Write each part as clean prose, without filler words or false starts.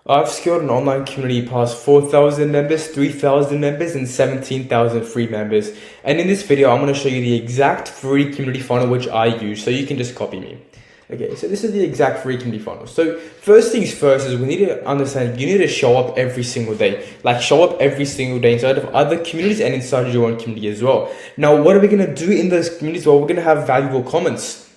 I've scaled an online community past 4,000 members, 3,000 members, and 17,000 free members. And in this video, I'm going to show you the exact free community funnel which I use, so you can just copy me. Okay, so this is the exact free community funnel. So first things first is we need to understand you need to show up every single day. Like show up every single day inside of other communities and inside your own community as well. Now, what are we going to do in those communities? Well, we're going to have valuable comments,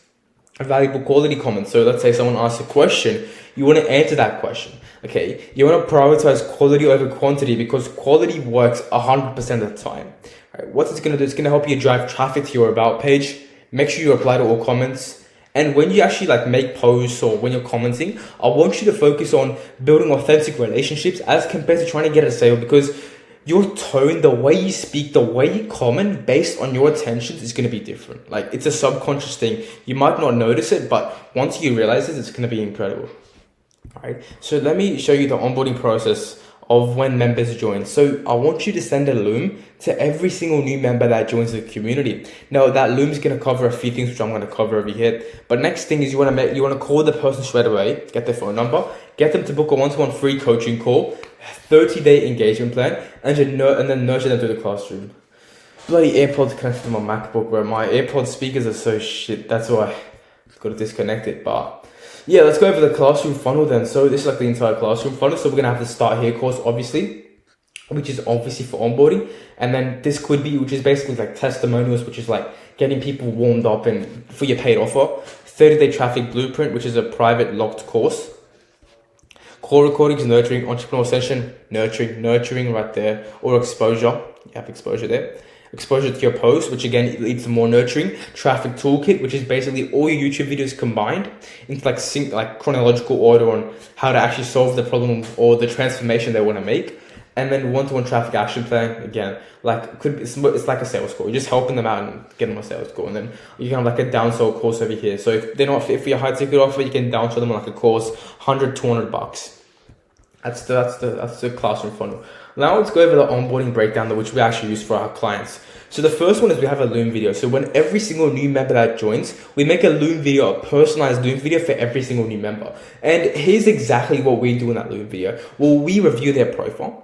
valuable quality comments. So let's say someone asks a question, you want to answer that question. Okay, you want to prioritize quality over quantity because quality works 100% of the time. All right, what it's going to do, it's going to help you drive traffic to your about page. Make sure you reply to all comments. And when you actually make posts or when you're commenting, I want you to focus on building authentic relationships as compared to trying to get a sale, because your tone, the way you speak, the way you comment based on your attentions is going to be different. Like it's a subconscious thing. You might not notice it, but once you realize it, it's going to be incredible. All right. So let me show you the onboarding process of when members join. So I want you to send a loom to every single new member that joins the community. Now that loom is going to cover a few things which I'm going to cover over here. But next thing is you want to call the person straight away, get their phone number, get them to book a one-to-one free coaching call, 30-day engagement plan, and then nurture them through the classroom. Bloody AirPods connected to my MacBook, where my AirPods speakers are so shit. That's why I've got to disconnect it. But yeah, let's go over the classroom funnel then. So this is like the entire classroom funnel. So we're going to have the start here course, obviously, which is obviously for onboarding. And then this could be, which is basically like testimonials, which is like getting people warmed up and for your paid offer. 30-day traffic blueprint, which is a private locked course. Call recordings, nurturing, entrepreneur session, nurturing right there, or exposure. You have exposure there. Exposure to your post, which again leads to more nurturing. Traffic toolkit, which is basically all your YouTube videos combined into like chronological order on how to actually solve the problem or the transformation they want to make. And then one-to-one traffic action plan, again, it's like a sales call. You're just helping them out and getting them a sales call. And then you can have like a downsell course over here. So if they're not fit for your high ticket offer, you can downsell them on like a course, $100-$200. That's the classroom funnel. Now let's go over the onboarding breakdown, which we actually use for our clients. So the first one is we have a loom video. So when every single new member that joins, we make a loom video, a personalized loom video for every single new member. And here's exactly what we do in that loom video. Well, we review their profile.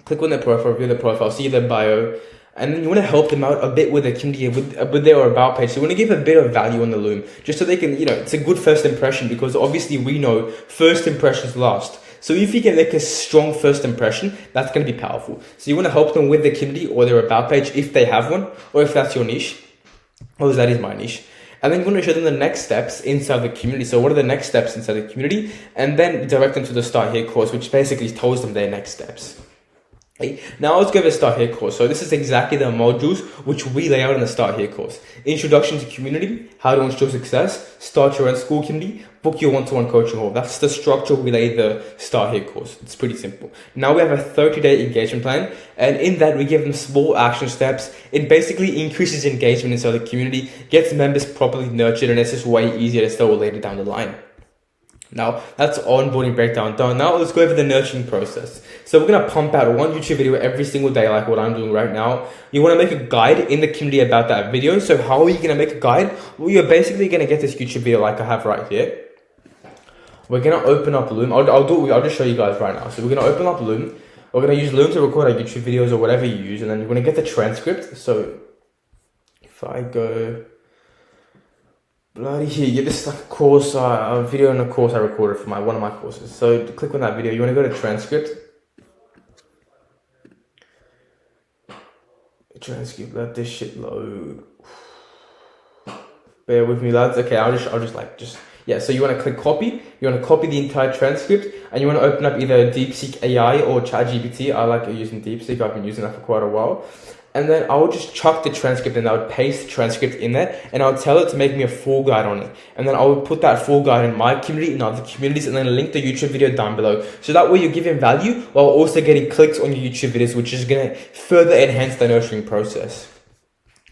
Click on their profile, review their profile, see their bio, and then you want to help them out a bit with their community, with their about page. So you want to give a bit of value on the loom, just so they can, it's a good first impression, because obviously we know first impressions last. So if you can make a strong first impression, that's going to be powerful. So you want to help them with their community or their about page if they have one, or if that's your niche, or that is my niche. And then you want to show them the next steps inside the community. So what are the next steps inside the community? And then direct them to the Start Here course, which basically tells them their next steps. Okay. Now let's go over the Start Here course. So this is exactly the modules which we lay out in the Start Here course. Introduction to community, how to ensure success, start your own school community, book your one-to-one coaching call. That's the structure we lay the Start Here course. It's pretty simple. Now we have a 30-day engagement plan, and in that we give them small action steps. It basically increases engagement inside the community, gets members properly nurtured, and it's just way easier to sell later down the line. Now that's onboarding breakdown done. Now let's go over the nurturing process. So we're going to pump out one YouTube video every single day, like what I'm doing right now. You want to make a guide in the community about that video. So how are you going to make a guide? Well, you're basically going to get this YouTube video like I have right here. We're going to open up Loom. I'll just show you guys right now. So we're going to open up Loom. We're going to use Loom to record our YouTube videos or whatever you use. And then you're going to get the transcript. So if I go... Bloody here, this is like a course, a video and a course I recorded for one of my courses. So click on that video. You want to go to transcript. Transcript, let this shit load. Bear with me, lads. Okay, yeah. So you want to click copy. You want to copy the entire transcript, and you want to open up either DeepSeek AI or ChatGPT. I like using DeepSeek. I've been using that for quite a while. And then I would just chuck the transcript and I would paste the transcript in there, and I would tell it to make me a full guide on it. And then I would put that full guide in my community, in other communities, and then link the YouTube video down below. So that way you're giving value while also getting clicks on your YouTube videos, which is going to further enhance the nurturing process.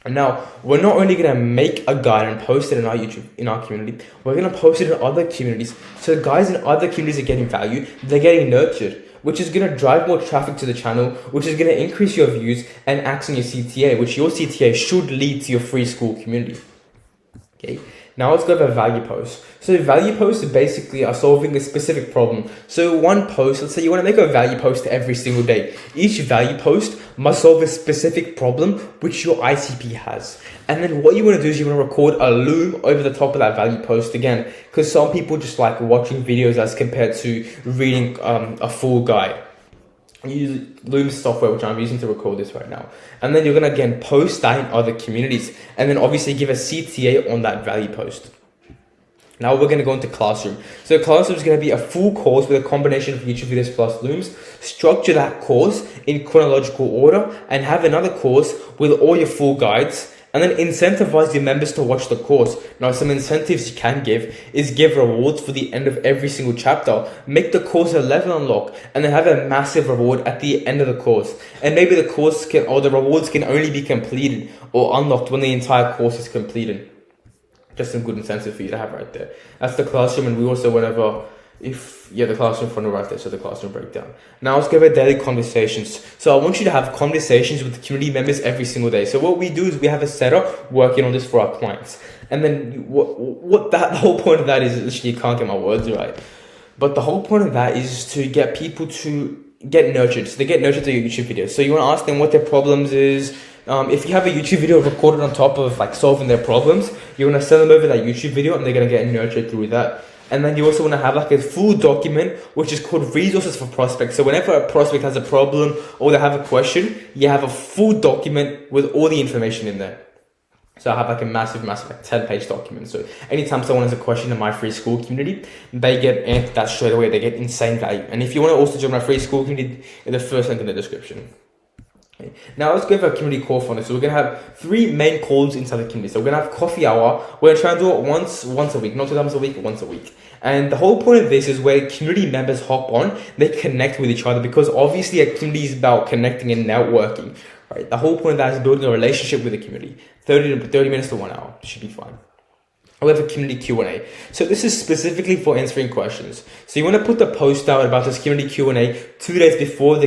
And now we're not only going to make a guide and post it in our community, we're going to post it in other communities. So the guys in other communities are getting value, they're getting nurtured, which is going to drive more traffic to the channel, which is going to increase your views and acts on your CTA, which your CTA should lead to your free school community. Okay. Now let's go over value posts. So value posts basically are solving a specific problem. So one post, let's say you want to make a value post every single day. Each value post must solve a specific problem which your ICP has. And then what you want to do is you want to record a loom over the top of that value post again, because some people just like watching videos as compared to reading a full guide. Use Loom software, which I'm using to record this right now. And then you're going to again post that in other communities, and then obviously give a CTA on that value post. Now we're going to go into Classroom. So Classroom is going to be a full course with a combination of YouTube videos plus Looms. Structure that course in chronological order and have another course with all your full guides. And then incentivize your members to watch the course. Now, some incentives you can give is give rewards for the end of every single chapter. Make the course a level unlock, and then have a massive reward at the end of the course. And maybe the course can, or the rewards can only be completed or unlocked when the entire course is completed. Just some good incentive for you to have right there. That's the Classroom, and we also went over the Classroom front right there, so the Classroom breakdown. Now let's go over daily conversations. So I want you to have conversations with the community members every single day. So what we do is we have a setup working on this for our clients. And then the whole point of that is, literally, you can't get my words right. But the whole point of that is to get people to get nurtured. So they get nurtured through your YouTube videos. So you want to ask them what their problems is. If you have a YouTube video recorded on top of like solving their problems, you want to send them over that YouTube video and they're going to get nurtured through that. And then you also want to have like a full document, which is called resources for prospects. So whenever a prospect has a problem or they have a question, you have a full document with all the information in there. So I have like a massive like 10-page document. So anytime someone has a question in my free school community, they get answered that straight away. They get insane value. And if you want to also join my free school community, the first link in the description. Okay. Now let's go for a community call for this. So we're going to have 3 main calls inside the community. So we're going to have coffee hour. We're going to try and do it once a week, not 2 times a week, but once a week. And the whole point of this is where community members hop on, they connect with each other, because obviously a community is about connecting and networking, right? The whole point of that is building a relationship with the community. 30 minutes to 1 hour should be fine. We have a community Q&A. So this is specifically for answering questions. So you want to put the post out about this community Q&A 2 days before,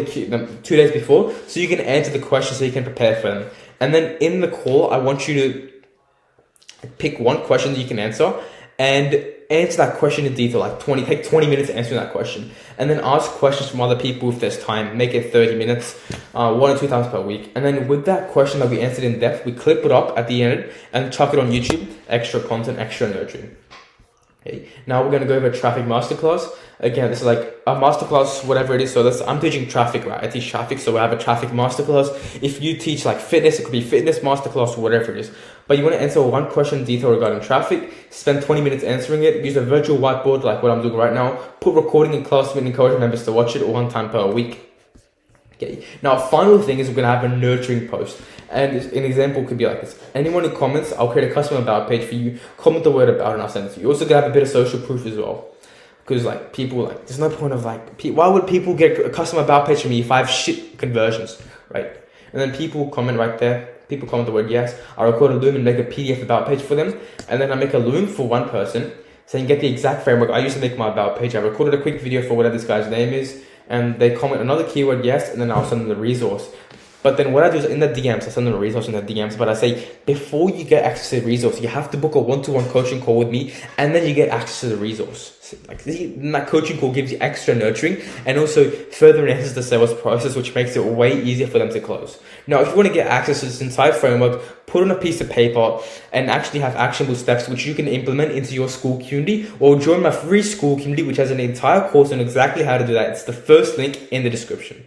so you can answer the questions, so you can prepare for them. And then in the call, I want you to pick one question that you can answer and answer that question in detail, like take 20 minutes answering that question. And then ask questions from other people if there's time. Make it 30 minutes, 1 or 2 times per week. And then with that question that we answered in depth, we clip it up at the end and chuck it on YouTube. Extra content, extra nurturing. Okay. Now we're going to go over traffic masterclass. Again, this is like a masterclass, whatever it is. So I'm teaching traffic, right? I teach traffic, so I have a traffic masterclass. If you teach like fitness, it could be fitness masterclass, whatever it is. But you want to answer one question in detail regarding traffic, spend 20 minutes answering it, use a virtual whiteboard like what I'm doing right now, put recording in Classroom and encourage members to watch it 1 time per week. Okay. Now, final thing is we're going to have a nurturing post. And an example could be like this. Anyone who comments, I'll create a custom about page for you. Comment the word about it and I'll send it to you. You're also going to have a bit of social proof as well. Because like people, like there's no point of like, why would people get a custom about page from me if I have shit conversions, right? And then people comment right there. People comment the word yes. I record a Loom and make a PDF about page for them. And then I make a Loom for one person. So you can get the exact framework. I used to make my about page. I recorded a quick video for whatever this guy's name is. And they comment another keyword yes. And then I'll send them the resource. But then what I do is in the DMs, I send them a resource in the DMs, but I say, before you get access to the resource, you have to book a 1-to-1 coaching call with me, and then you get access to the resource. So like that coaching call gives you extra nurturing and also further enhances the sales process, which makes it way easier for them to close. Now, if you want to get access to this entire framework, put on a piece of paper and actually have actionable steps which you can implement into your school community, or join my free school community, which has an entire course on exactly how to do that. It's the first link in the description.